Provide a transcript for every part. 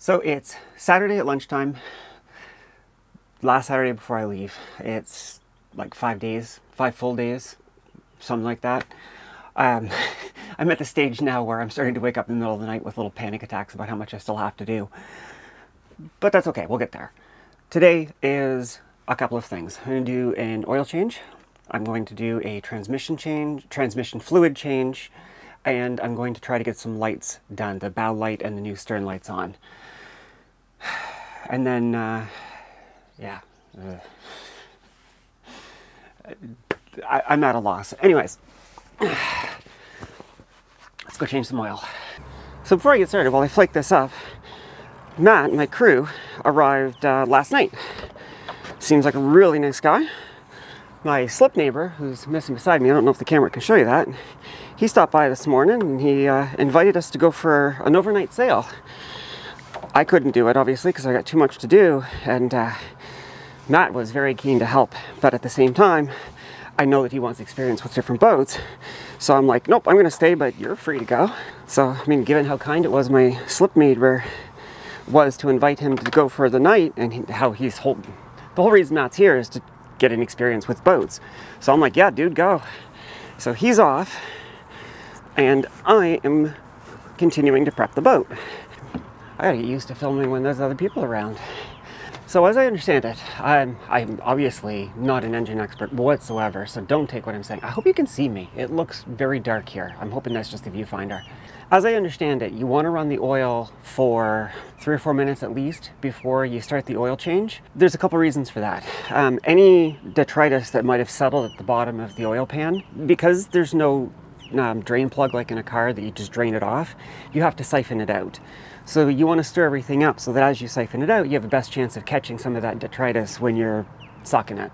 So it's Saturday at lunchtime, last Saturday before I leave. It's like 5 days, 5 full days, something like that. I'm at the stage now where I'm starting to wake up in the middle of the night with little panic attacks about how much I still have to do. But that's okay, we'll get there. Today is a couple of things. I'm going to do an oil change. I'm going to do a transmission fluid change, and I'm going to try to get some lights done, the bow light and the new stern lights on. And then, yeah, I'm at a loss. Anyways, let's go change some oil. So before I get started, while I flake this up, Matt, my crew, arrived last night. Seems like a really nice guy. My slip neighbor, who's missing beside me, I don't know if the camera can show you that, he stopped by this morning and he invited us to go for an overnight sail. I couldn't do it, obviously, because I got too much to do, and Matt was very keen to help, but at the same time, I know that he wants experience with different boats, so I'm like, nope, I'm going to stay, but you're free to go. So, I mean, given how kind it was my slip neighbor was to invite him to go for the night, and how he's the whole reason Matt's here is to get an experience with boats. So I'm like, yeah, dude, go. So he's off, and I am continuing to prep the boat. I gotta get used to filming when there's other people around. So as I understand it, I'm obviously not an engine expert whatsoever, so don't take what I'm saying. I hope you can see me. It looks very dark here. I'm hoping that's just the viewfinder. As I understand it, you want to run the oil for 3 or 4 minutes at least before you start the oil change. There's a couple reasons for that. Any detritus that might have settled at the bottom of the oil pan, because there's no drain plug like in a car that you just drain it off, you have to siphon it out. So you want to stir everything up so that as you siphon it out, you have the best chance of catching some of that detritus when you're sucking it.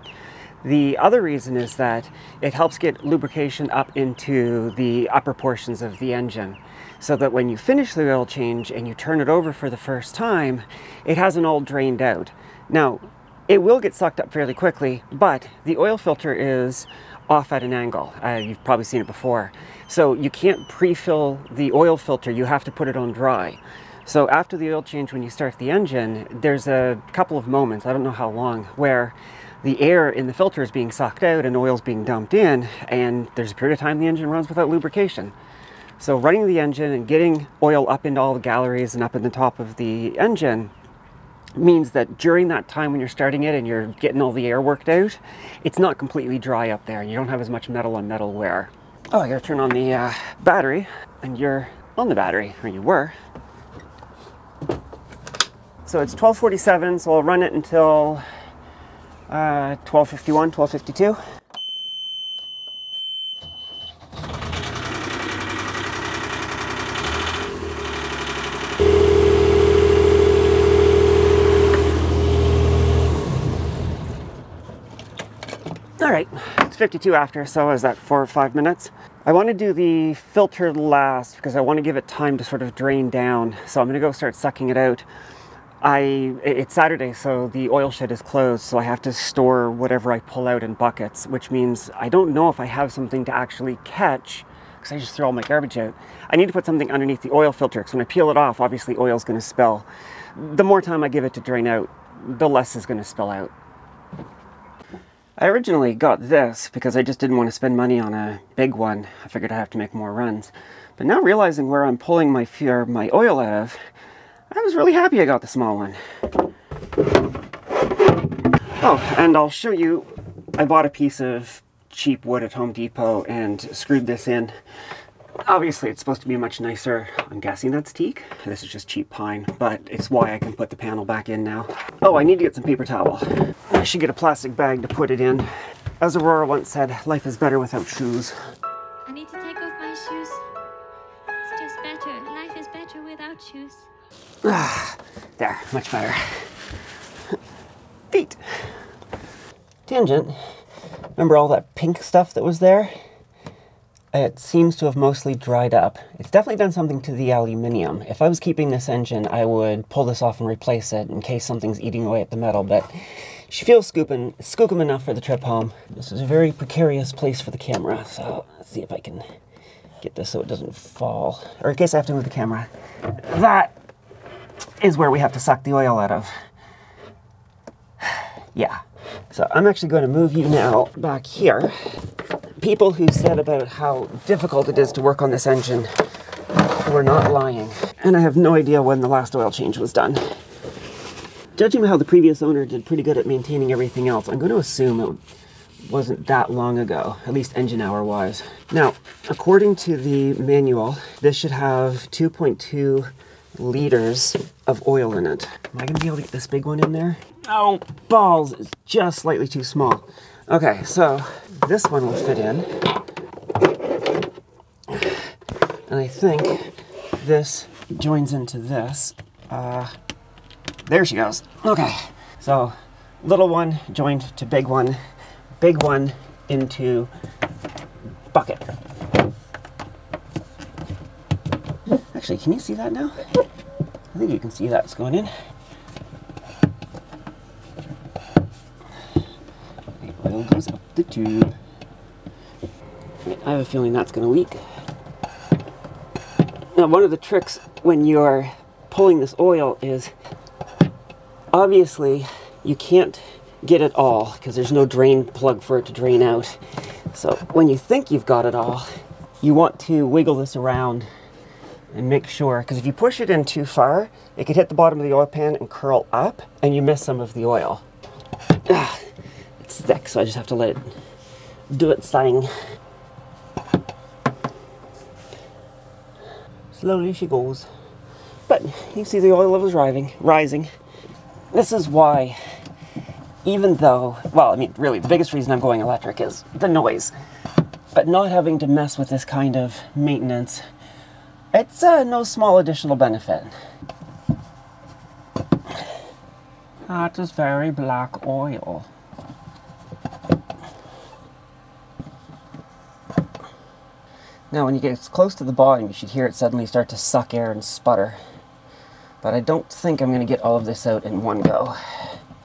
The other reason is that it helps get lubrication up into the upper portions of the engine, so that when you finish the oil change and you turn it over for the first time, it hasn't all drained out. Now, it will get sucked up fairly quickly, but the oil filter is off at an angle. You've probably seen it before. So you can't pre-fill the oil filter, you have to put it on dry. So after the oil change, when you start the engine, there's a couple of moments, I don't know how long, where the air in the filter is being sucked out and oil's being dumped in, and there's a period of time the engine runs without lubrication. So running the engine and getting oil up into all the galleries and up in the top of the engine means that during that time when you're starting it and you're getting all the air worked out, it's not completely dry up there. You don't have as much metal on metal wear. Oh, I gotta turn on the battery, and you're on the battery, or you were. So it's 12:47, so I'll run it until 12:51, 12:52. All right, it's 52 after, so is that 4 or 5 minutes? I want to do the filter last because I want to give it time to sort of drain down. So I'm going to go start sucking it out. It's Saturday, so the oil shed is closed, so I have to store whatever I pull out in buckets, which means I don't know if I have something to actually catch, because I just throw all my garbage out. I need to put something underneath the oil filter, because when I peel it off, obviously oil's going to spill. The more time I give it to drain out, the less is going to spill out. I originally got this because I just didn't want to spend money on a big one. I figured I'd have to make more runs. But now realizing where I'm pulling my oil out of, I was really happy I got the small one. Oh, and I'll show you, I bought a piece of cheap wood at Home Depot and screwed this in. Obviously it's supposed to be much nicer. I'm guessing that's teak. This is just cheap pine, but it's why I can put the panel back in now. Oh, I need to get some paper towel. I should get a plastic bag to put it in. As Aurora once said, life is better without shoes. I need to take off my shoes. It's just better. Life is better without shoes. There, much better. Feet. Tangent. Remember all that pink stuff that was there? It seems to have mostly dried up. It's definitely done something to the aluminium. If I was keeping this engine, I would pull this off and replace it in case something's eating away at the metal, but she feels skookum enough for the trip home. This is a very precarious place for the camera, so let's see if I can get this so it doesn't fall. Or in case I have to move the camera. That is where we have to suck the oil out of. Yeah. So I'm actually going to move you now back here. People who said about how difficult it is to work on this engine were not lying. And I have no idea when the last oil change was done. Judging by how the previous owner did pretty good at maintaining everything else, I'm going to assume it wasn't that long ago, at least engine hour wise. Now, according to the manual, this should have 2.2 liters of oil in it. Am I going to be able to get this big one in there? Oh, balls, it's just slightly too small. Okay, so this one will fit in. And I think this joins into this. There she goes. Okay, so little one joined to big one into bucket. Actually, can you see that now? I think you can see that's going in. The oil goes up the tube. I have a feeling that's going to leak. Now, one of the tricks when you're pulling this oil is, obviously, you can't get it all because there's no drain plug for it to drain out. So when you think you've got it all, you want to wiggle this around and make sure, because if you push it in too far, it could hit the bottom of the oil pan and curl up, and you miss some of the oil. It's thick, so I just have to let it do its thing. Slowly she goes. But you see the oil levels rising. This is why, even though, well, I mean, really, the biggest reason I'm going electric is the noise. But not having to mess with this kind of maintenance, it's no small additional benefit. That is very black oil. Now, when you get close to the bottom, you should hear it suddenly start to suck air and sputter. But I don't think I'm going to get all of this out in one go.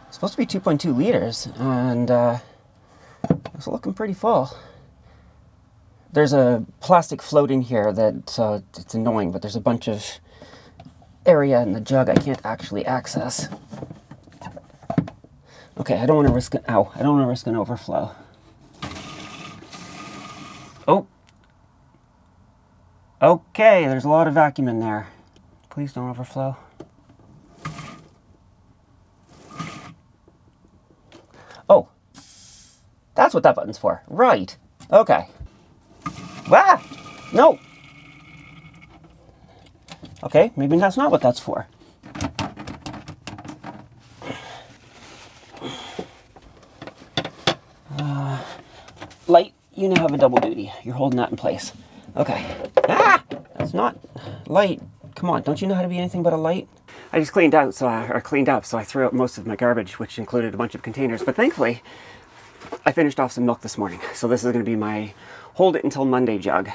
It's supposed to be 2.2 liters, and it's looking pretty full. There's a plastic float in here that it's annoying, but there's a bunch of area in the jug I can't actually access. Okay, I don't want to risk it. Ow, I don't want to risk an overflow. Oh. Okay, there's a lot of vacuum in there. Please don't overflow. Oh, that's what that button's for. Right. Okay. Ah! No! Okay, maybe that's not what that's for. Light, you now have a double duty. You're holding that in place. Okay. Ah! That's not light. Come on, don't you know how to be anything but a light? I just cleaned up, so I threw out most of my garbage, which included a bunch of containers. But thankfully, I finished off some milk this morning. So this is going to be my hold it until Monday jug.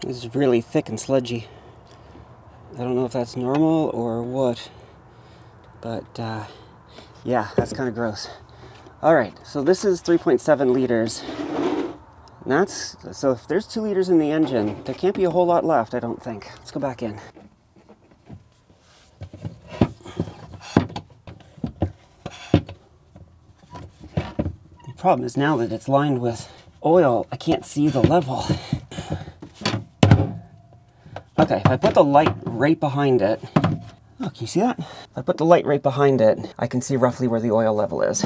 This is really thick and sludgy. I don't know if that's normal or what, but yeah, that's kind of gross. All right, so this is 3.7 liters. And so if there's 2 liters in the engine, there can't be a whole lot left, I don't think. Let's go back in. The problem is now that it's lined with oil, I can't see the level. Okay, if I put the light right behind it, oh, can you see that? If I put the light right behind it, I can see roughly where the oil level is.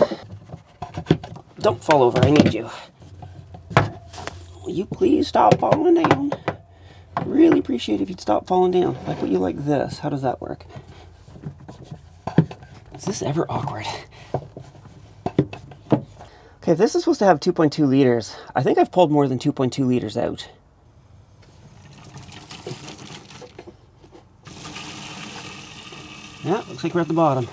Don't fall over, I need you. Will you please stop falling down? I really appreciate it if you'd stop falling down. If I put you like this, how does that work? Is this ever awkward? Okay, if this is supposed to have 2.2 liters, I think I've pulled more than 2.2 liters out. Yeah, looks like we're at the bottom.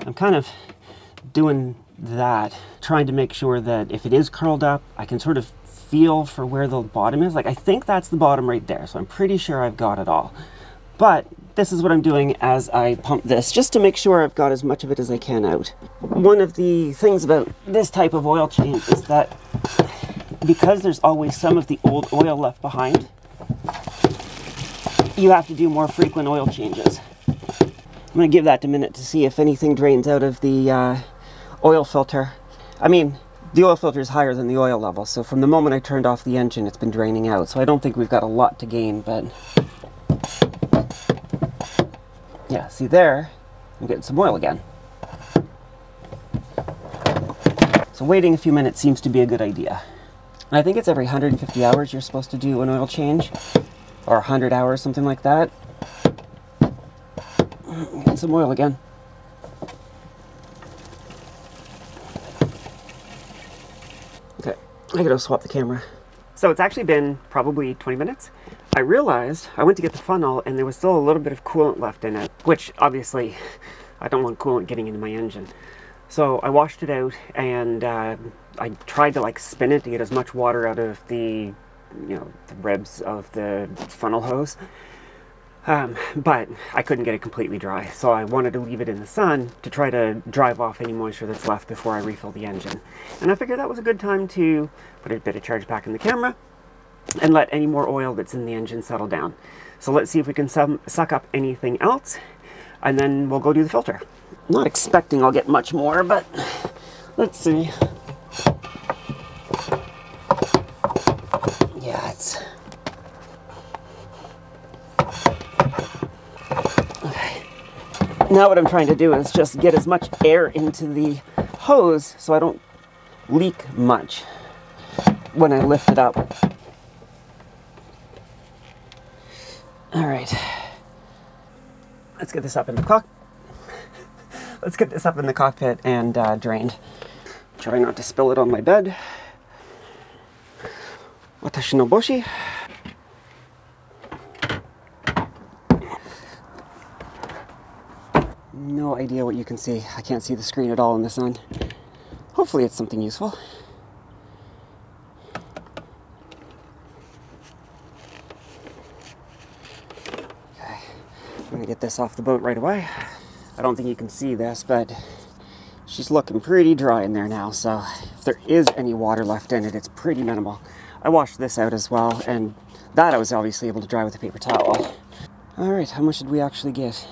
I'm kind of doing that, trying to make sure that if it is curled up, I can sort of feel for where the bottom is. Like, I think that's the bottom right there, so I'm pretty sure I've got it all. But this is what I'm doing as I pump this, just to make sure I've got as much of it as I can out. One of the things about this type of oil change is that because there's always some of the old oil left behind, you have to do more frequent oil changes. I'm going to give that a minute to see if anything drains out of the oil filter. I mean, the oil filter is higher than the oil level, so from the moment I turned off the engine, it's been draining out. So I don't think we've got a lot to gain, but yeah, see there, I'm getting some oil again. So waiting a few minutes seems to be a good idea. And I think it's every 150 hours you're supposed to do an oil change, or 100 hours, something like that. Getting some oil again. Okay, I gotta swap the camera. So it's actually been probably 20 minutes. I realized I went to get the funnel and there was still a little bit of coolant left in it, which obviously I don't want coolant getting into my engine. So I washed it out and I tried to like spin it to get as much water out of the, the ribs of the funnel hose. But I couldn't get it completely dry, so I wanted to leave it in the sun to try to drive off any moisture that's left before I refill the engine. And I figured that was a good time to put a bit of charge back in the camera and let any more oil that's in the engine settle down. So let's see if we can suck up anything else, and then we'll go do the filter. I'm not expecting I'll get much more, but let's see. Yeah, it's... Now what I'm trying to do is just get as much air into the hose so I don't leak much when I lift it up. All right, let's get this up in the cockpit and drained. Try not to spill it on my bed. Watashi no boshi. No idea what you can see. I can't see the screen at all in the sun. Hopefully it's something useful. Okay, I'm gonna get this off the boat right away. I don't think you can see this, but she's looking pretty dry in there now, so if there is any water left in it, it's pretty minimal. I washed this out as well, and that I was obviously able to dry with a paper towel. All right, how much did we actually get?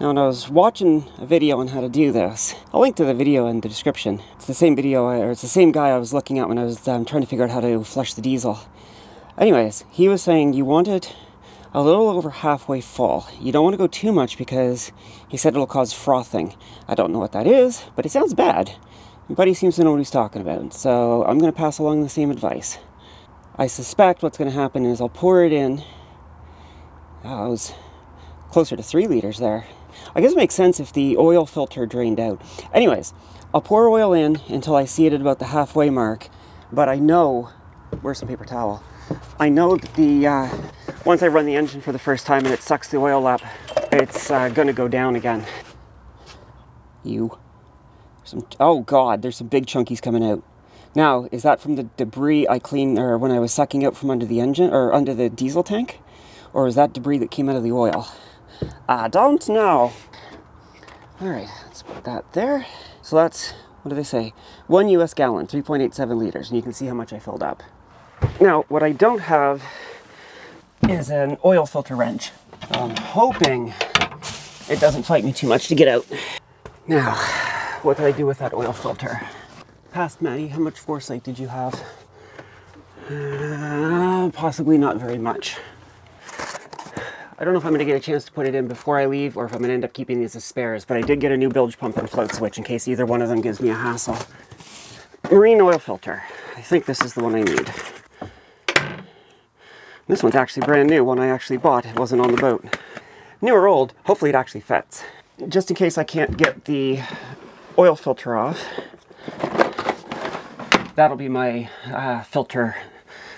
Now, when I was watching a video on how to do this, I'll link to the video in the description. It's the same video, or it's the same guy I was looking at when I was trying to figure out how to flush the diesel. Anyways, he was saying you want it a little over halfway full. You don't want to go too much because he said it'll cause frothing. I don't know what that is, but it sounds bad. But he seems to know what he's talking about, so I'm going to pass along the same advice. I suspect what's going to happen is I'll pour it in. Oh, it was closer to 3 liters there. I guess it makes sense if the oil filter drained out. Anyways, I'll pour oil in until I see it at about the halfway mark, but I know, where's some paper towel? I know that once I run the engine for the first time and it sucks the oil up, it's gonna go down again. Oh God, there's some big chunkies coming out. Now, is that from the debris I cleaned, or when I was sucking out from under the engine, or under the diesel tank? Or is that debris that came out of the oil? I don't know. All right, let's put that there. So that's, what do they say? 1 US gallon, 3.87 liters, and you can see how much I filled up. Now, what I don't have is an oil filter wrench. I'm hoping it doesn't fight me too much to get out. Now, what did I do with that oil filter? Past Maddie, how much foresight did you have? Possibly not very much. I don't know if I'm going to get a chance to put it in before I leave or if I'm going to end up keeping these as spares, but I did get a new bilge pump and float switch in case either one of them gives me a hassle. Marine oil filter. I think this is the one I need. This one's actually brand new, one I actually bought. It wasn't on the boat. New or old, hopefully it actually fits. Just in case I can't get the oil filter off, that'll be my filter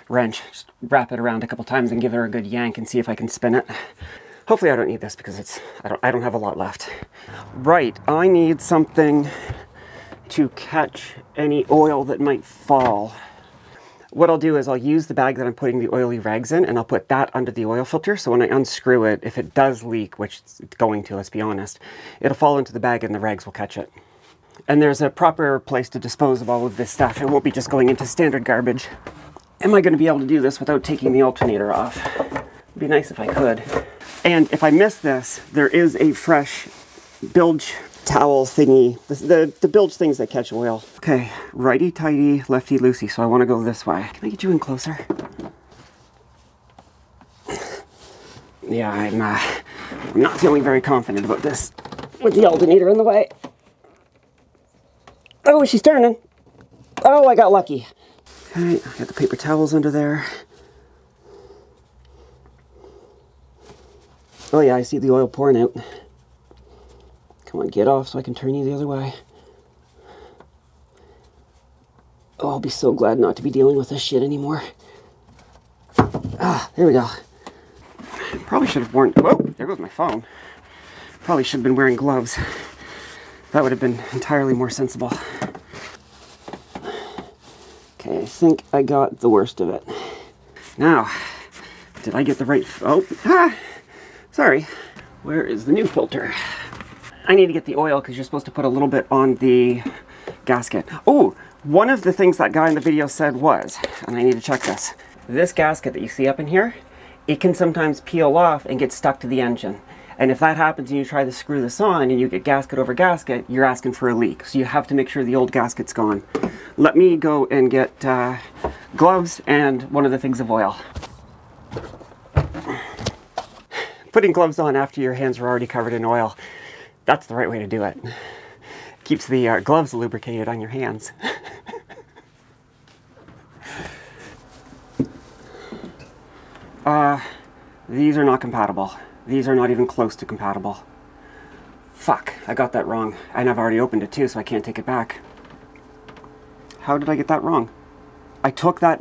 wrench. Just wrap it around a couple times and give her a good yank and see if I can spin it. Hopefully I don't need this because I don't have a lot left. Right, I need something to catch any oil that might fall. what I'll do is I'll use the bag that I'm putting the oily rags in, and I'll put that under the oil filter, so when I unscrew it, if it does leak, which it's going to, let's be honest, it'll fall into the bag and the rags will catch it. And there's a proper place to dispose of all of this stuff. It won't be just going into standard garbage. Am I going to be able to do this without taking the alternator off? It'd be nice if I could. And if I miss this, there is a fresh bilge towel thingy, the bilge things that catch oil. Okay, righty-tighty, lefty-loosey, so I want to go this way. Can I get you in closer? Yeah, I'm not feeling very confident about this with the alternator in the way. Oh, she's turning. Oh, I got lucky. Okay, I got the paper towels under there. Oh yeah, I see the oil pouring out. Come on, get off so I can turn you the other way. Oh, I'll be so glad not to be dealing with this shit anymore. Ah, there we go. Probably should have worn... Whoa, there goes my phone. Probably should have been wearing gloves. That would have been entirely more sensible. Okay, I think I got the worst of it. Now, did I get the right... sorry. Where is the new filter? I need to get the oil because you're supposed to put a little bit on the gasket. Oh, one of the things that guy in the video said was, and I need to check this gasket that you see up in here, it can sometimes peel off and get stuck to the engine. And if that happens and you try to screw this on and you get gasket over gasket, you're asking for a leak. So you have to make sure the old gasket's gone. Let me go and get gloves and one of the things of oil. Putting gloves on after your hands are already covered in oil, that's the right way to do it. Keeps the gloves lubricated on your hands. These are not compatible. These are not even close to compatible. Fuck, I got that wrong. And I've already opened it too, so I can't take it back. How did I get that wrong? I took that...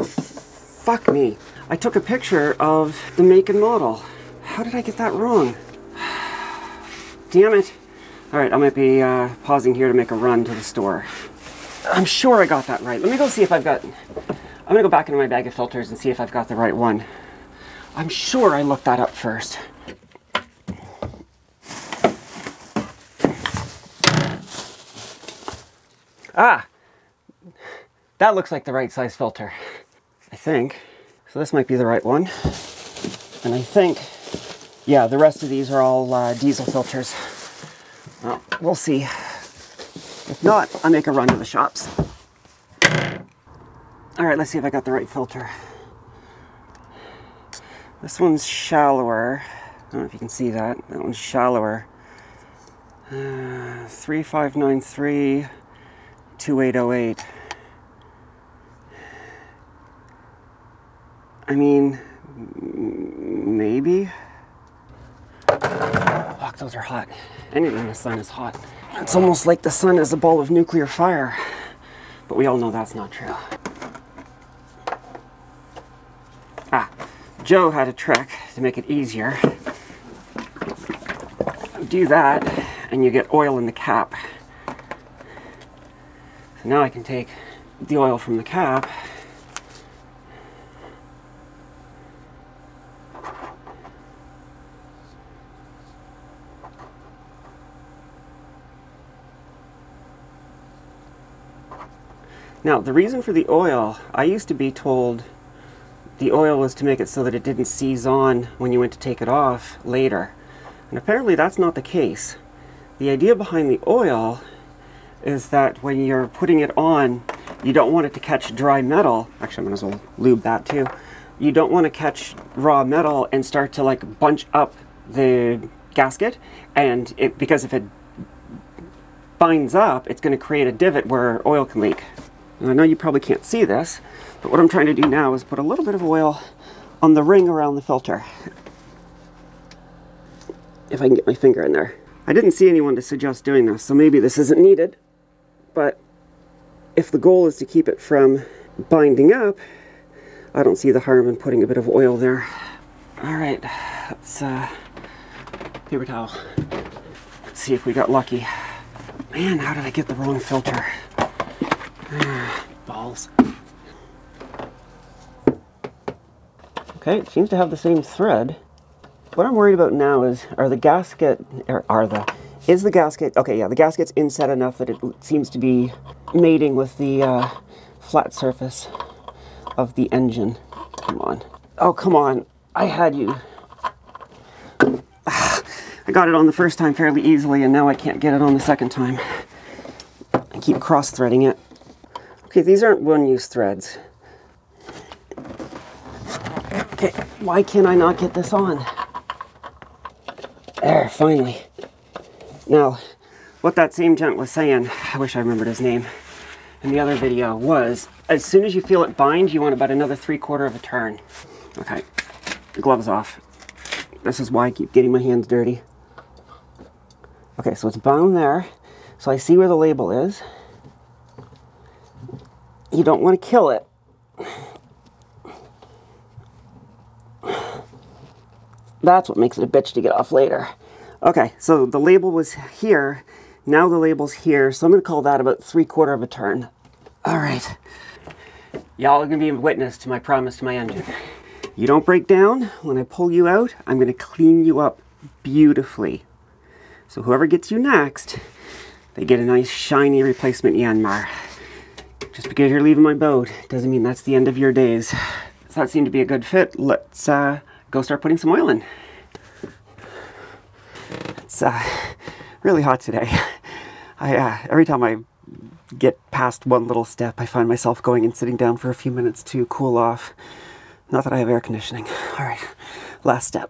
fuck me. I took a picture of the make and model. How did I get that wrong? Damn it. Alright, I might be pausing here to make a run to the store. I'm sure I got that right. Let me go see if I've got... I'm gonna go back into my bag of filters and see if I've got the right one. I'm sure I looked that up first. Ah! That looks like the right size filter. I think. So this might be the right one. And I think, yeah, the rest of these are all diesel filters. Well, we'll see. If not, I'll make a run to the shops. Alright, let's see if I got the right filter. This one's shallower. I don't know if you can see that. That one's shallower. 3593 2808. I mean, maybe. Fuck, those are hot. Anything in the sun is hot. It's almost like the sun is a ball of nuclear fire. But we all know that's not true. Ah, Joe had a trick to make it easier. Do that, and you get oil in the cap. So now I can take the oil from the cap Now, the reason for the oil, I used to be told the oil was to make it so that it didn't seize on when you went to take it off later. And apparently that's not the case. The idea behind the oil is that when you're putting it on, you don't want it to catch dry metal. Actually, I might as well lube that too. You don't want to catch raw metal and start to like bunch up the gasket, and because if it binds up, it's going to create a divot where oil can leak. Now, I know you probably can't see this, but what I'm trying to do now is put a little bit of oil on the ring around the filter. If I can get my finger in there. I didn't see anyone to suggest doing this, so maybe this isn't needed, but if the goal is to keep it from binding up, I don't see the harm in putting a bit of oil there. Alright, let's paper towel. Let's see if we got lucky. Man, how did I get the wrong filter? Balls. Okay, it seems to have the same thread. What I'm worried about now is, the gasket, okay, yeah, the gasket's inset enough that it seems to be mating with the flat surface of the engine. Come on. Oh, come on. I had you. I got it on the first time fairly easily, and now I can't get it on the second time. I keep cross-threading it. Okay, these aren't one-use threads. Okay, why can I not get this on? There, finally. Now, what that same gent was saying, I wish I remembered his name, in the other video was, as soon as you feel it bind, you want about another 3/4 of a turn. Okay, the gloves off. This is why I keep getting my hands dirty. Okay, so it's bound there. So I see where the label is. You don't want to kill it. That's what makes it a bitch to get off later. Okay, so the label was here. Now the label's here, so I'm going to call that about 3/4 of a turn. All right. Y'all are going to be a witness to my promise to my engine. You don't break down. When I pull you out, I'm going to clean you up beautifully. So whoever gets you next, they get a nice shiny replacement Yanmar. Just because you're leaving my boat doesn't mean that's the end of your days. So that seemed to be a good fit. Let's go start putting some oil in. It's really hot today. Every time I get past one little step, I find myself going and sitting down for a few minutes to cool off. Not that I have air conditioning. All right, last step.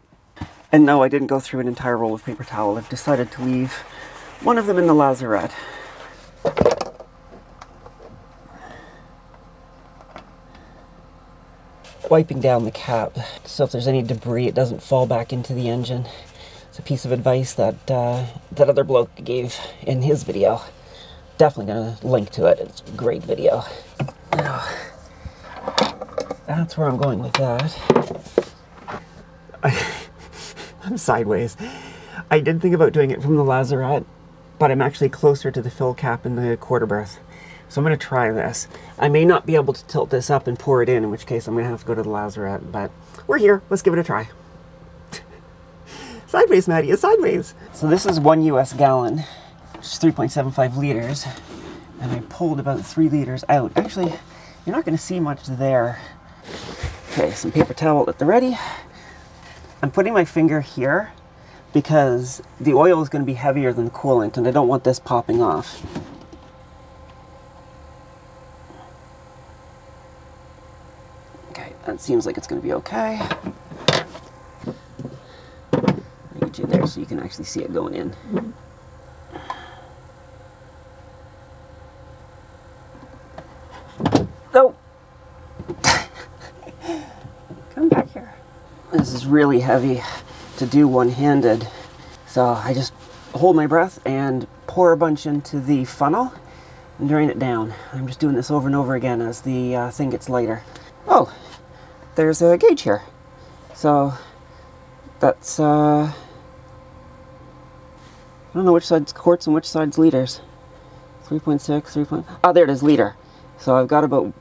And no, I didn't go through an entire roll of paper towel. I've decided to leave one of them in the lazarette. Wiping down the cap, so if there's any debris, it doesn't fall back into the engine. It's a piece of advice that that other bloke gave in his video. Definitely gonna link to it. It's a great video. Now, that's where I'm going with that. I'm sideways. I did think about doing it from the lazarette, but I'm actually closer to the fill cap in the quarter berth. So I'm going to try this. I may not be able to tilt this up and pour it in which case I'm going to have to go to the lazarette, but we're here. Let's give it a try. Sideways, Maddie, it's sideways. So this is 1 US gallon, which is 3.75 liters, and I pulled about 3 liters out. Actually, you're not going to see much there. Okay, some paper towel at the ready. I'm putting my finger here because the oil is going to be heavier than the coolant, and I don't want this popping off. Okay, that seems like it's going to be okay. I'll get you there so you can actually see it going in. No! Come back here. This is really heavy to do one-handed, so I just hold my breath and pour a bunch into the funnel and drain it down. I'm just doing this over and over again as the thing gets lighter. Oh, there's a gauge here. So that's, I don't know which side's quarts and which side's liters. 3.6, 3. Oh, there it is, liter. So I've got about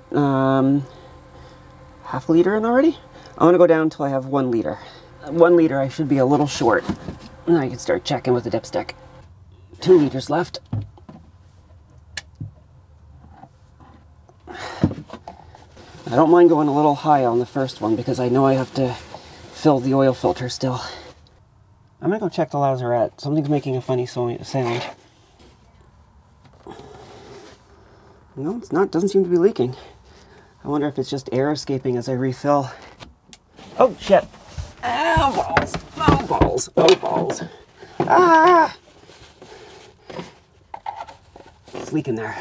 half a liter in already. I want to go down until I have 1 liter. 1 liter I should be a little short. Now I can start checking with the dipstick. 2 liters left. I don't mind going a little high on the first one because I know I have to fill the oil filter still. I'm gonna go check the lazarette. Something's making a funny sound. No, it's not. Doesn't seem to be leaking. I wonder if it's just air escaping as I refill. Oh, shit. Oh, balls. Oh, balls. Oh, balls. Ah! It's leaking there.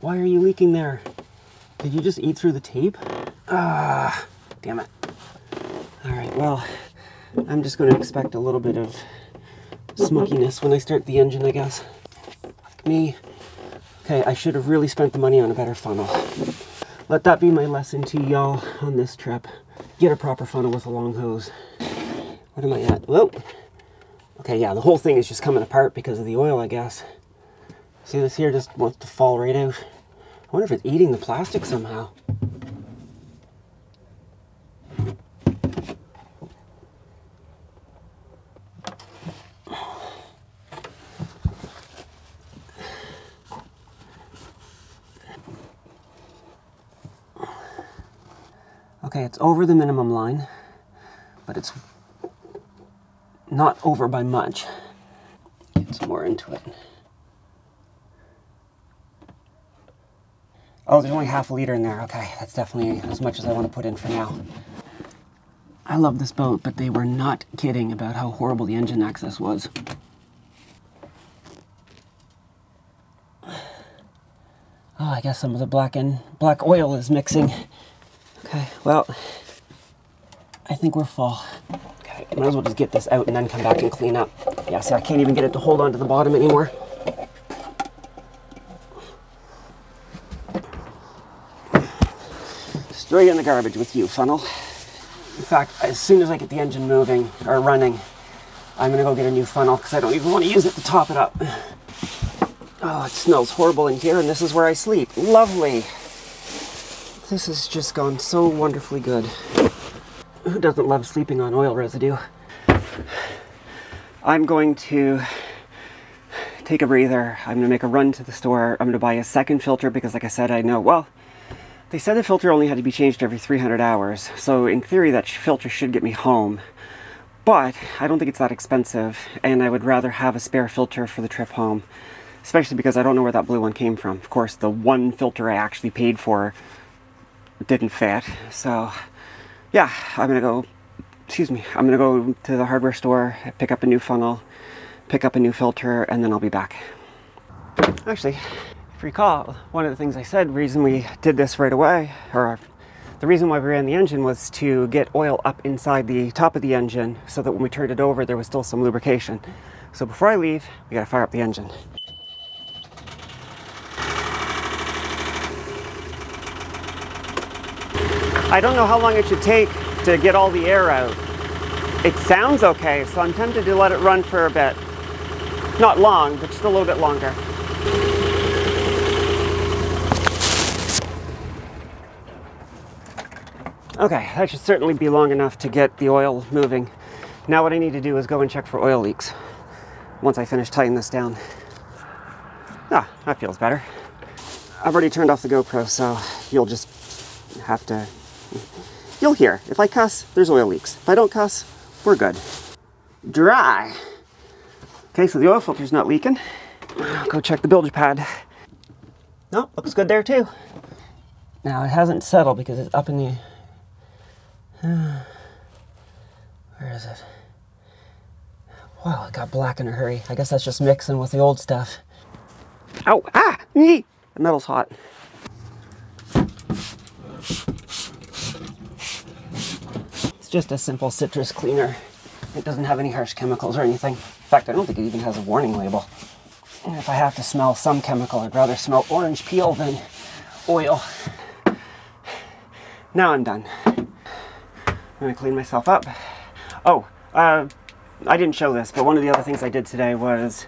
Why are you leaking there? Did you just eat through the tape? Ah, damn it. All right, well, I'm just going to expect a little bit of smokiness when I start the engine, I guess. Fuck me. Okay, I should have really spent the money on a better funnel. Let that be my lesson to y'all on this trip. Get a proper funnel with a long hose. What am I at? Whoa. Okay, yeah, the whole thing is just coming apart because of the oil, I guess. See, this here just wants to fall right out. I wonder if it's eating the plastic somehow. Okay, it's over the minimum line, but it's not over by much. Get some more into it. Oh, there's only half a liter in there. Okay, that's definitely as much as I want to put in for now. I love this boat, but they were not kidding about how horrible the engine access was. Oh, I guess some of the black oil is mixing. Okay, well, I think we're full. Okay, might as well just get this out and then come back and clean up. Yeah, see, I can't even get it to hold on to the bottom anymore. Straight in the garbage with you, funnel. In fact, as soon as I get the engine moving or running, I'm gonna go get a new funnel because I don't even want to use it to top it up. Oh, it smells horrible in here, and this is where I sleep. Lovely. This has just gone so wonderfully good. Who doesn't love sleeping on oil residue? I'm going to take a breather. I'm gonna make a run to the store. I'm gonna buy a second filter because, like I said, I know, well, they said the filter only had to be changed every 300 hours, so in theory that filter should get me home. But I don't think it's that expensive, and I would rather have a spare filter for the trip home, especially because I don't know where that blue one came from. Of course, the one filter I actually paid for didn't fit, so yeah, I'm gonna go to the hardware store, pick up a new funnel, pick up a new filter, and then I'll be back. Actually, if you recall, one of the things I said, reason we did this right away, or the reason why we ran the engine was to get oil up inside the top of the engine so that when we turned it over there was still some lubrication. So before I leave, we gotta fire up the engine. I don't know how long it should take to get all the air out. It sounds okay, so I'm tempted to let it run for a bit. Not long, but just a little bit longer. Okay, that should certainly be long enough to get the oil moving. Now what I need to do is go and check for oil leaks once I finish tightening this down. Ah, that feels better. I've already turned off the GoPro, so you'll just have to... You'll hear. If I cuss, there's oil leaks. If I don't cuss, we're good. Dry. Okay, so the oil filter's not leaking. I'll go check the bilge pad. No, looks good there too. Now it hasn't settled because it's up in the... Where is it? Wow, it got black in a hurry. I guess that's just mixing with the old stuff. Ow! Ah! The metal's hot. It's just a simple citrus cleaner. It doesn't have any harsh chemicals or anything. In fact, I don't think it even has a warning label. And if I have to smell some chemical, I'd rather smell orange peel than oil. Now I'm done. I'm gonna clean myself up. Oh, I didn't show this, but one of the other things I did today was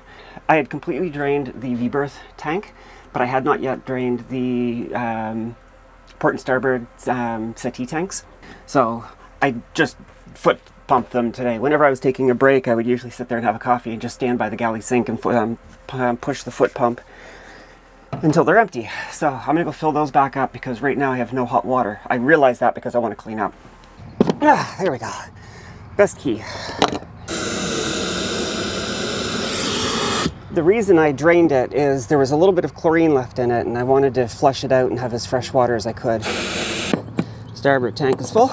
I had completely drained the V-berth tank, but I had not yet drained the port and starboard settee tanks. So I just foot pumped them today. Whenever I was taking a break, I would usually sit there and have a coffee and just stand by the galley sink and push the foot pump until they're empty. So I'm gonna go fill those back up because right now I have no hot water. I realize that because I want to clean up. Ah, there we go. Best key. The reason I drained it is there was a little bit of chlorine left in it and I wanted to flush it out and have as fresh water as I could. Starboard tank is full.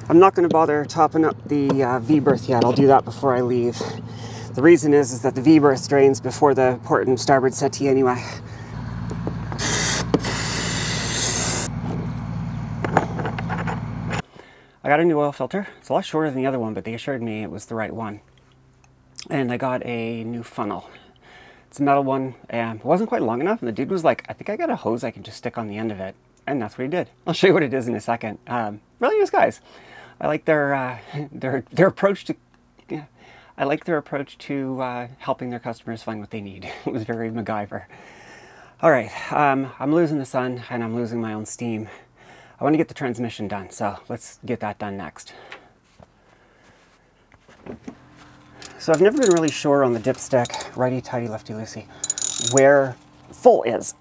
I'm not going to bother topping up the V-berth yet. I'll do that before I leave. The reason is that the V-berth drains before the port and starboard settee anyway. I got a new oil filter. It's a lot shorter than the other one, but they assured me it was the right one. And I got a new funnel. It's a metal one, and it wasn't quite long enough, and the dude was like, I think I got a hose I can just stick on the end of it. And that's what he did. I'll show you what it is in a second. Really nice guys. I like their approach to... Yeah, I like their approach to helping their customers find what they need. It was very MacGyver. All right, I'm losing the sun, and I'm losing my own steam. I want to get the transmission done, so let's get that done next. So I've never been really sure on the dipstick, righty-tighty, lefty-loosey, where full is.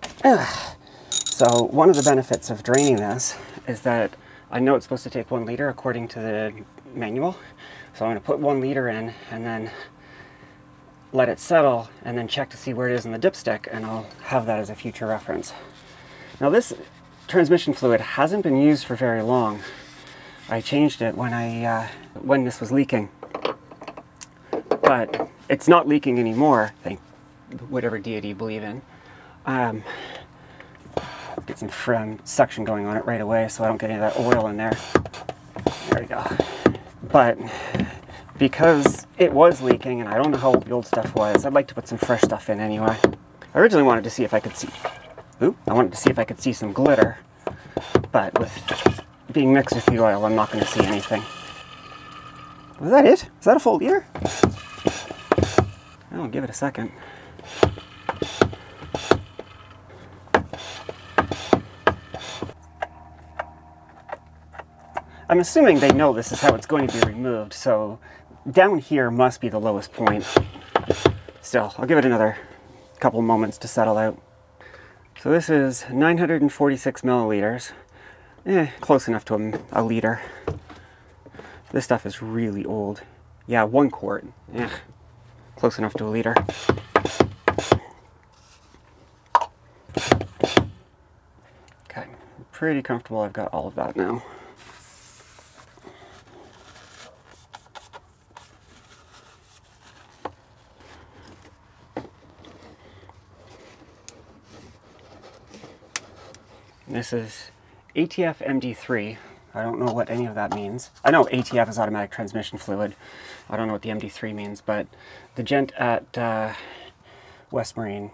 So one of the benefits of draining this is that I know it's supposed to take 1 liter according to the manual. So I'm going to put 1 liter in and then let it settle and then check to see where it is in the dipstick, and I'll have that as a future reference. Now this transmission fluid hasn't been used for very long. I changed it when this was leaking, but it's not leaking anymore, thank whatever deity you believe in. Get some suction going on it right away so I don't get any of that oil in there. There we go. But because it was leaking and I don't know how old the old stuff was, I'd like to put some fresh stuff in anyway. I originally wanted to see if I could see some glitter, but with being mixed with the oil, I'm not going to see anything. Was that it? Is that a full liter? I'll give it a second. I'm assuming they know this is how it's going to be removed, so down here must be the lowest point. Still, I'll give it another couple moments to settle out. So this is 946 milliliters. Close enough to a liter. This stuff is really old. Yeah, 1 quart. Close enough to a liter. Okay, pretty comfortable I've got all of that now. This is ATF MD3. I don't know what any of that means. I know ATF is automatic transmission fluid. I don't know what the MD3 means, but the gent at West Marine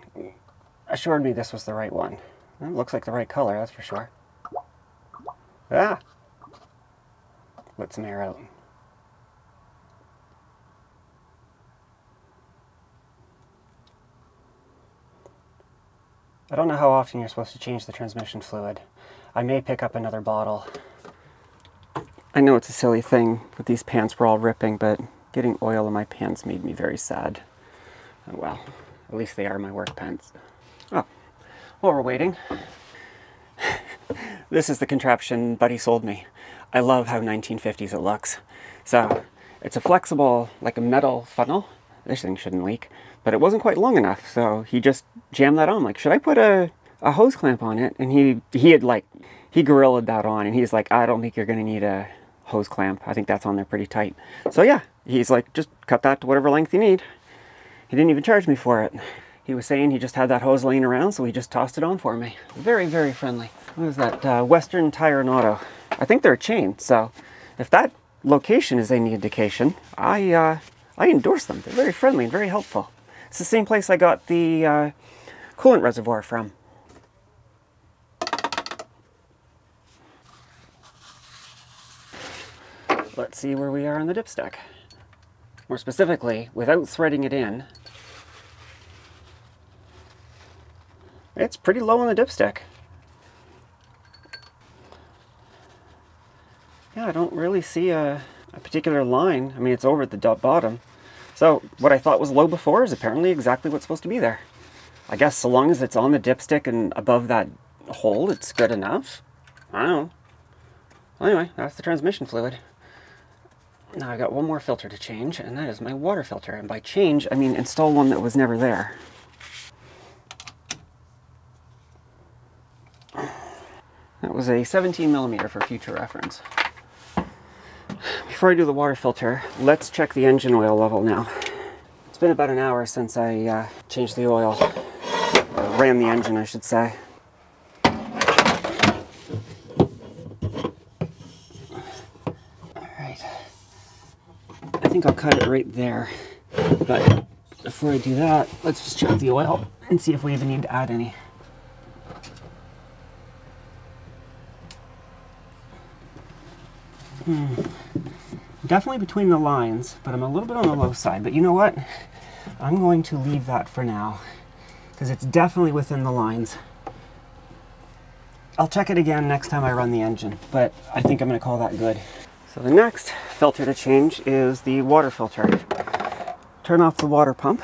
assured me this was the right one. It looks like the right color, that's for sure. Ah! Let some air out. I don't know how often you're supposed to change the transmission fluid. I may pick up another bottle. I know it's a silly thing, but these pants were all ripping, but getting oil in my pants made me very sad. Oh well, at least they are my work pants. Oh, while we're waiting, this is the contraption Buddy sold me. I love how 1950s it looks. So, it's a flexible, like a metal funnel. This thing shouldn't leak. But it wasn't quite long enough, so he just jammed that on. Like, should I put a hose clamp on it? And he gorillaed that on, and he's like, I don't think you're going to need a hose clamp. I think that's on there pretty tight. So yeah, he's like, just cut that to whatever length you need. He didn't even charge me for it. He was saying he just had that hose laying around, so he just tossed it on for me. Very, very friendly. What is that? Western Tire and Auto. I think they're a chain, so if that location is any indication, I endorse them. They're very friendly and very helpful. It's the same place I got the coolant reservoir from. Let's see where we are on the dipstick. More specifically, without threading it in, it's pretty low on the dipstick. Yeah, I don't really see a particular line. I mean, it's over at the bottom. So what I thought was low before is apparently exactly what's supposed to be there. I guess so long as it's on the dipstick and above that hole, it's good enough. I don't know. Well, anyway, that's the transmission fluid. Now I got one more filter to change, and that is my water filter. And by change, I mean install one that was never there. That was a 17 millimeter for future reference. Before I do the water filter, let's check the engine oil level now. It's been about an hour since I changed the oil, or ran the engine, I should say. Alright, I think I'll cut it right there, but before I do that, let's just check the oil and see if we even need to add any. Definitely between the lines, but I'm a little bit on the low side. But you know what? I'm going to leave that for now, because it's definitely within the lines. I'll check it again next time I run the engine, but I think I'm going to call that good. So the next filter to change is the water filter. Turn off the water pump.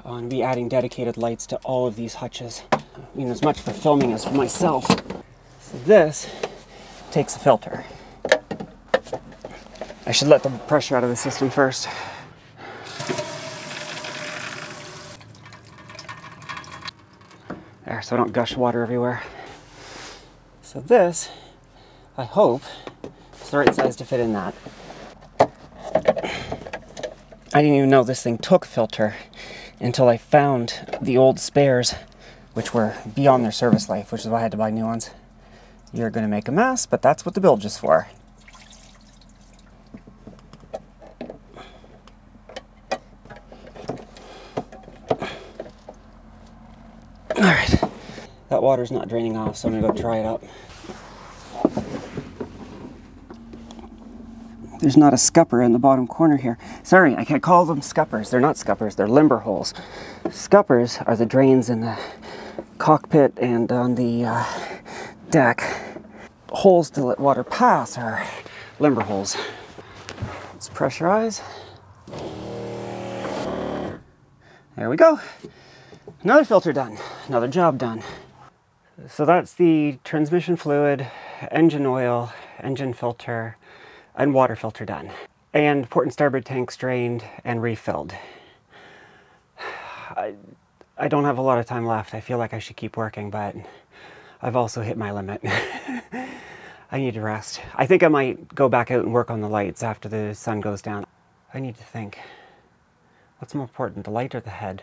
I'm going to be adding dedicated lights to all of these hutches. I mean, as much for filming as for myself. So this takes a filter. I should let the pressure out of the system first. There, so I don't gush water everywhere. So this, I hope, is the right size to fit in that. I didn't even know this thing took filter until I found the old spares, which were beyond their service life, which is why I had to buy new ones. You're going to make a mess, but that's what the bilge is for. Alright, that water's not draining off, so I'm going to go dry it up. There's not a scupper in the bottom corner here. Sorry, I can't call them scuppers. They're not scuppers, they're limber holes. Scuppers are the drains in the cockpit and on the deck. Holes to let water pass are limber holes. Let's pressurize. There we go. Another filter done. Another job done. So that's the transmission fluid, engine oil, engine filter, and water filter done. And port and starboard tanks drained and refilled. I don't have a lot of time left. I feel like I should keep working, but I've also hit my limit. I need to rest. I think I might go back out and work on the lights after the sun goes down. I need to think. What's more important, the light or the head?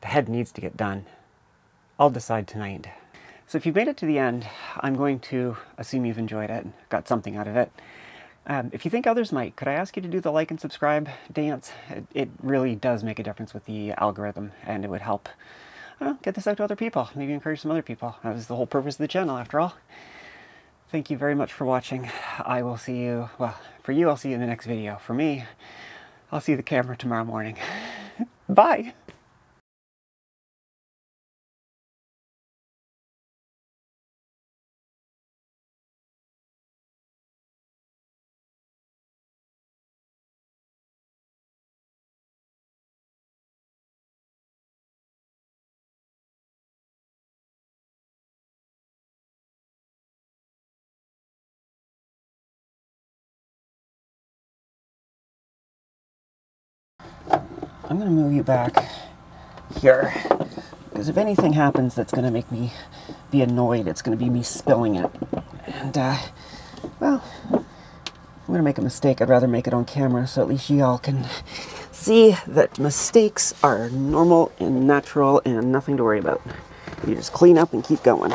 The head needs to get done. I'll decide tonight. So if you've made it to the end, I'm going to assume you've enjoyed it, got something out of it. If you think others might, could I ask you to do the like and subscribe dance? It really does make a difference with the algorithm, and it would help, I don't know, get this out to other people. Maybe encourage some other people. That was the whole purpose of the channel, after all. Thank you very much for watching. I will see you, well, for you, I'll see you in the next video. For me, I'll see the camera tomorrow morning. Bye! I'm going to move you back here, because if anything happens that's going to make me be annoyed, it's going to be me spilling it. And, well, I'm going to make a mistake. I'd rather make it on camera, so at least y'all can see that mistakes are normal and natural and nothing to worry about. You just clean up and keep going.